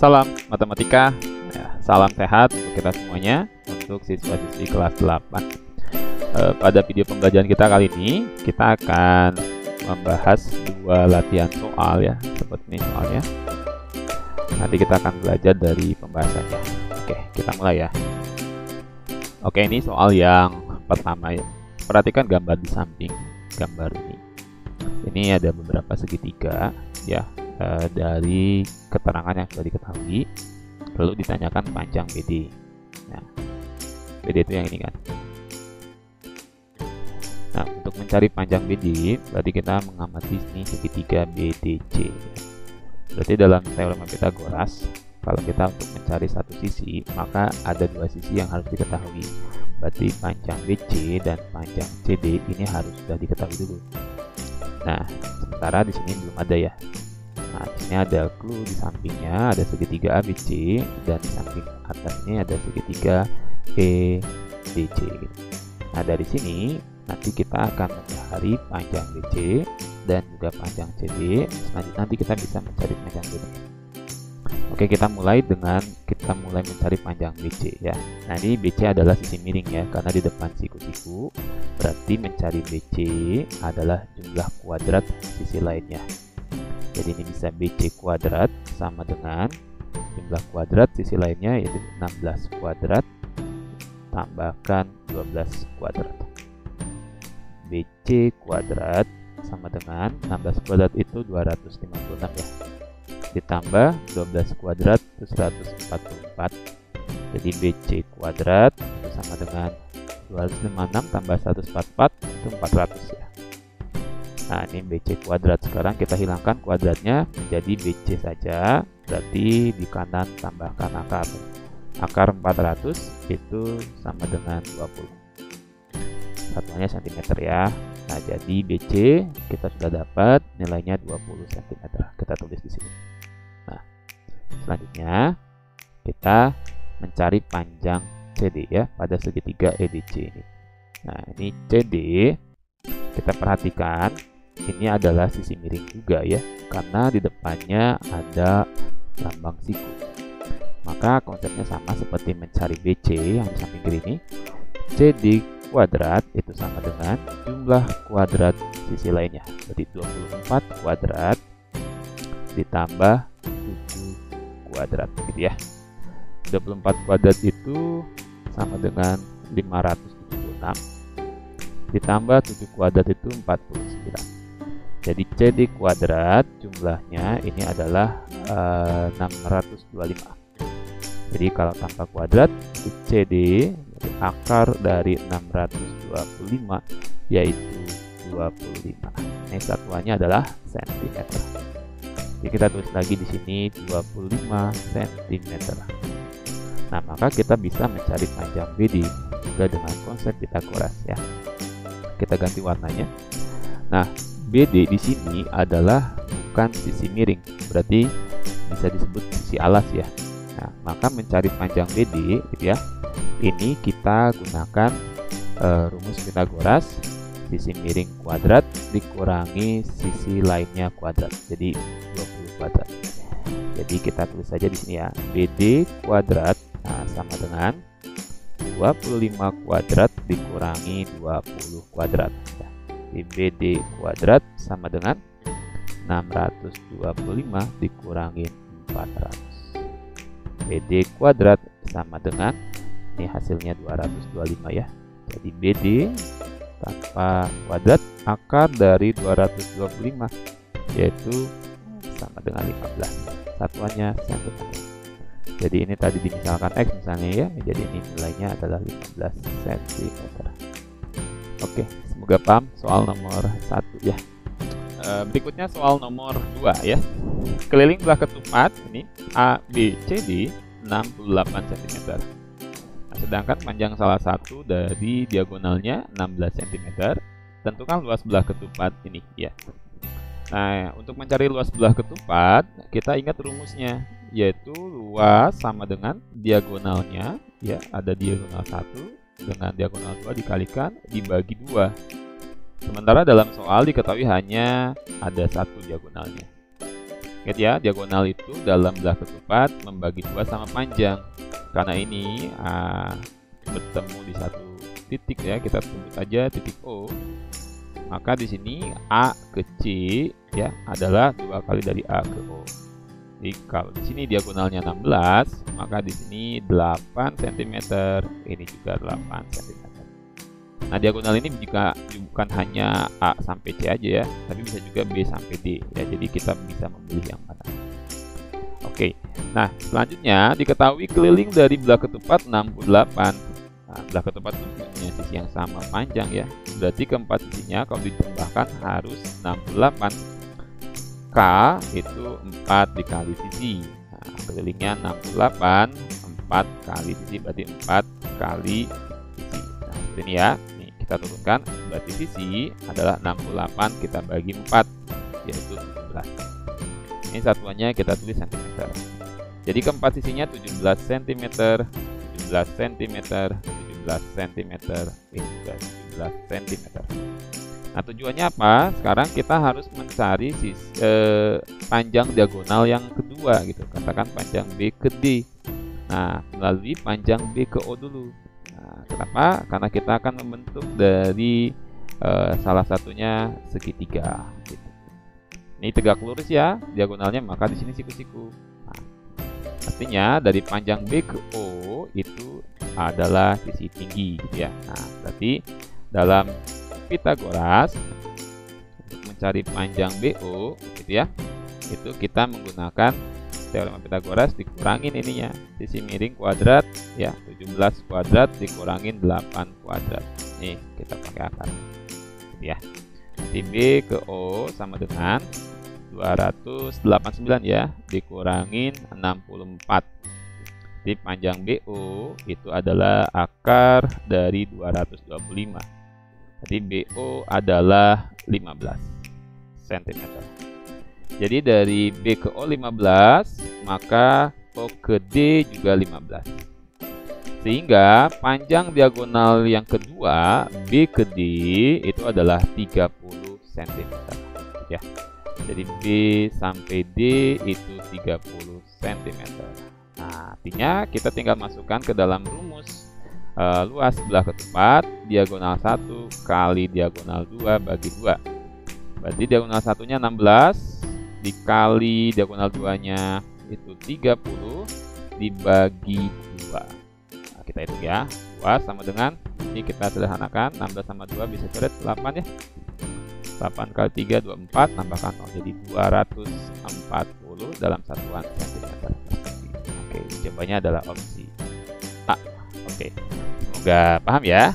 Salam matematika, ya, salam sehat untuk kita semuanya, untuk siswa-siswi kelas 8. Pada video pembelajaran kita kali ini, kita akan membahas dua latihan soal ya, seperti ini soalnya. Nanti kita akan belajar dari pembahasannya. Oke, kita mulai ya. Oke, ini soal yang pertama ya. Perhatikan gambar di samping gambar ini. Ini ada beberapa segitiga ya. Dari keterangan yang sudah diketahui, lalu ditanyakan panjang BD. Nah, BD itu yang ini kan. Nah, untuk mencari panjang BD, berarti kita mengamati ini segitiga BDC. Berarti dalam teorema Pythagoras, kalau kita untuk mencari satu sisi, maka ada dua sisi yang harus diketahui. Berarti panjang BC dan panjang CD ini harus sudah diketahui dulu. Nah, sementara di sini belum ada ya. Nah, di sini ada clue di sampingnya, ada segitiga ABC, dan di samping atasnya ada segitiga EDC. Nah, dari sini nanti kita akan mencari panjang BC dan juga panjang CD. Selanjutnya nanti kita bisa mencari panjang BD. Oke, kita mulai mencari panjang BC ya. Nah, ini BC adalah sisi miring ya, karena di depan siku-siku, berarti mencari BC adalah jumlah kuadrat sisi lainnya. Jadi ini bisa BC kuadrat sama dengan jumlah kuadrat sisi lainnya, yaitu 16 kuadrat tambahkan 12 kuadrat. BC kuadrat sama dengan 16 kuadrat itu 256 ya. Ditambah 12 kuadrat itu 144. Jadi BC kuadrat itu sama dengan 256 tambah 144 itu 400 ya. Nah, ini BC kuadrat. Sekarang kita hilangkan kuadratnya menjadi BC saja. Berarti di kanan tambahkan akar. Akar 400 itu sama dengan 20. Satuannya cm ya. Nah, jadi BC kita sudah dapat nilainya 20 cm. Kita tulis di sini. Nah, selanjutnya kita mencari panjang CD ya pada segitiga EDC ini. Nah, ini CD kita perhatikan. Ini adalah sisi miring juga ya, karena di depannya ada lambang siku. Maka konsepnya sama seperti mencari BC yang di samping kiri ini. CD kuadrat itu sama dengan jumlah kuadrat sisi lainnya. Berarti 24 kuadrat ditambah 7 kuadrat gitu ya. 24 kuadrat itu sama dengan 576 ditambah 7 kuadrat itu 49. Jadi CD kuadrat jumlahnya ini adalah 625. Jadi kalau tanpa kuadrat CD akar dari 625 yaitu 25. Ini satuannya adalah cm. Jadi kita tulis lagi di sini 25 cm. Nah, maka kita bisa mencari panjang BD juga dengan konsep Pythagoras ya. Kita ganti warnanya. Nah, BD di sini adalah bukan sisi miring, berarti bisa disebut sisi alas ya. Nah, maka mencari panjang BD gitu ya. Ini kita gunakan rumus Pythagoras, sisi miring kuadrat dikurangi sisi lainnya kuadrat. Jadi 20 kuadrat. Jadi kita tulis saja di sini ya. BD kuadrat sama dengan 25 kuadrat dikurangi 20 kuadrat. BD kuadrat sama dengan 625 dikurangi 400. BD kuadrat sama dengan, ini hasilnya 225 ya. Jadi BD tanpa kuadrat akar dari 225 yaitu sama dengan 15. Satuannya cm. Jadi ini tadi dimisalkan X misalnya ya. Jadi ini nilainya adalah 15 cm. Oke, semoga paham soal nomor 1 ya. Berikutnya soal nomor 2 ya. Keliling belah ketupat ini ABCD 68 cm. Nah, sedangkan panjang salah satu dari diagonalnya 16 cm. Tentukan luas belah ketupat ini ya. Nah, untuk mencari luas belah ketupat, kita ingat rumusnya, yaitu luas sama dengan diagonalnya ya, ada diagonal 1 dengan diagonal 2 dikalikan dibagi 2. Sementara dalam soal diketahui hanya ada satu diagonalnya. Ingat ya, diagonal itu dalam belah ketupat membagi 2 sama panjang. Karena ini bertemu di satu titik ya, kita sebut aja titik O. Maka di sini A ke C ya adalah 2 kali dari A ke O. Jadi kalau di sini diagonalnya 16, maka di sini 8 cm, ini juga 8 cm. Nah, diagonal ini juga bukan hanya A sampai C aja ya, tapi bisa juga B sampai D ya. Jadi kita bisa memilih yang mana. Oke. Nah, selanjutnya diketahui keliling dari belah ketupat 68. Nah, belah ketupat itu punya sisi yang sama panjang ya. Berarti keempat sisinya kalau ditambahkan harus 68. K itu 4 dikali sisi. Nah, kelilingnya 68, 4 kali sisi berarti 4 kali sisi. Nah, seperti ini ya. Nih, kita turunkan, berarti sisi adalah 68 kita bagi 4, yaitu 17. Ini satuannya kita tulis cm. Jadi keempat sisinya 17 cm, 17 cm, 17 cm, ini juga 17 cm. Nah, tujuannya apa? Sekarang kita harus mencari panjang diagonal yang kedua gitu. Katakan panjang B ke D. Nah, melalui panjang B ke O dulu. Nah, kenapa? Karena kita akan membentuk dari salah satunya segitiga. Gitu. Ini tegak lurus ya, diagonalnya, maka di sini siku-siku. Nah, artinya dari panjang B ke O itu adalah sisi tinggi, gitu ya. Nah, berarti dalam Pitagoras untuk mencari panjang BO gitu ya, itu kita menggunakan teorema Pitagoras dikurangin ininya, sisi miring kuadrat ya, 17 kuadrat dikurangin 8 kuadrat. Nih kita pakai akar gitu ya. Jadi B ke O sama dengan 289 ya, dikurangin 64. Jadi panjang BO itu adalah akar dari 225. Jadi BO adalah 15 cm. Jadi dari B ke O 15, maka O ke D juga 15. Sehingga panjang diagonal yang kedua B ke D itu adalah 30 cm. Ya. Jadi B sampai D itu 30 cm. Nah, artinya kita tinggal masukkan ke dalam rumus luas belah ketupat diagonal 1 kali diagonal 2 bagi 2. Berarti diagonal satunya 16 dikali diagonal 2-nya itu 30 dibagi 2. Nah, kita hitung ya. Luas sama dengan, ini kita sederhanakan, 16 sama 2 bisa coret 8 ya. 8 kali 3 24, tambahkan 0 jadi 240 dalam satuan cm. Oke, jawabannya adalah opsi A. Oke. Semoga paham ya.